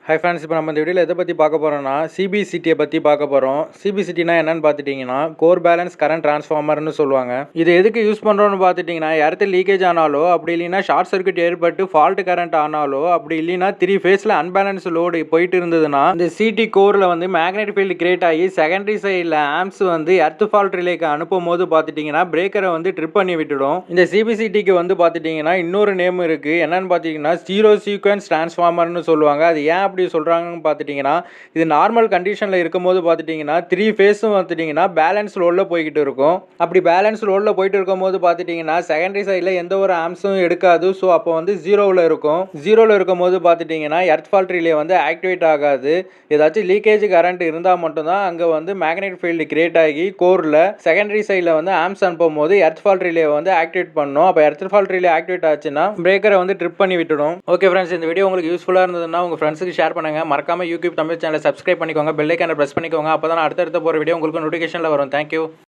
Hi friends, இப்போ நம்ம இந்த வீடியோவில் எதை பற்றி பார்க்க போகிறோம்னா சிபிசிடியை பற்றி பார்க்க போகிறோம். சிபிசிடினா என்னன்னு பார்த்துட்டிங்கன்னா கோர் பேலன்ஸ் கரண்ட் டிரான்ஸ்ஃபார்மர்னு சொல்லுவாங்க. இது எதுக்கு யூஸ் பண்ணுறோன்னு பார்த்துட்டிங்கன்னா எர்த்து லீக்கேஜ் ஆனாலோ அப்படி இல்லைன்னா ஷார்ட் சர்க்யூட் ஏற்பட்டு ஃபால்ட் கரண்ட் ஆனாலோ அப்படி இல்லைன்னா 3 ஃபேஸில் அன்பேலன்ஸ் லோடு போயிட்டு இருந்ததுன்னா இந்த சிடி கோரில் வந்து மேக்னெட்டிக் ஃபீல்டு கிரியேட் ஆகி செகண்டரி சைடில் ஆம்ஸ் வந்து எர்த்து ஃபால்ட் ரிலேக்கு அனுப்பும் போது பார்த்துட்டிங்கன்னா பிரேக்கரை வந்து ட்ரிப் பண்ணி விட்டுடும். இந்த சிபிசிடிக்கு வந்து பார்த்துட்டிங்கன்னா இன்னொரு நேம் இருக்குது. என்னன்னு பார்த்தீங்கன்னா ஜீரோ சீக்வன்ஸ் டிரான்ஸ்ஃபார்மர்னு சொல்லுவாங்க. அது ஏன் அப்படி சொல்கிறாங்கன்னு பார்த்துட்டிங்கன்னா இது நார்மல் கண்டிஷனில் இருக்கும்போது பார்த்துட்டிங்கன்னா 3 ஃபேஸும் பார்த்துட்டிங்கன்னா பேலன்ஸ் லோடில் போய்கிட்டு இருக்கும். அப்படி பேலன்ஸ் லோடில் போயிட்டு இருக்கும்போது பார்த்துட்டிங்கன்னா செகண்டரி சைடில் எந்த ஒரு ஆம்ஸும் எடுக்காது. ஸோ அப்போ வந்து ஜீரோவில் இருக்கும். ஜீரோவில் இருக்கும்போது பார்த்துட்டிங்கன்னா எர்த் ஃபால்ட் ரிலே வந்து ஆக்டிவேட் ஆகாது. ஏதாச்சும் லீக்கேஜ் கரண்ட் இருந்தால் மட்டும்தான் அங்கே வந்து மேக்னெட்டிக் ஃபீல்டு கிரியேட் ஆகி கோரில் செகண்டரி சைடில் வந்து ஆம்ஸ் அனுப்பும் போது எர்த் ஃபால்ட் ரிலே வந்து ஆக்டிவேட் பண்ணும். அப்போ எர்த் ஃபால்ட் ரிலே ஆக்டிவேட் ஆச்சுன்னா பிரேக்கரை வந்து ட்ரிப் பண்ணி விட்டுடும். ஓகே ஃப்ரெண்ட்ஸ், இந்த வீடியோ உங்களுக்கு யூஸ்ஃபுல்லாக இருந்ததுன்னா உங்கள் ஃப்ரெண்ட்ஸுக்கு ஷேர் பண்ணுங்க. மறக்காம யூடியூப் தமிழ் சேனலை சப்ஸ்கிரைப் பண்ணிக்கோங்க. பெல் ஐகானை பிரஸ் பண்ணிக்கோங்க. அப்போ தான் அடுத்தடுத்த போகிற வீடியோ உங்களுக்கு நோட்டிஃபிகேஷனில் வரும். தேங்க்யூ.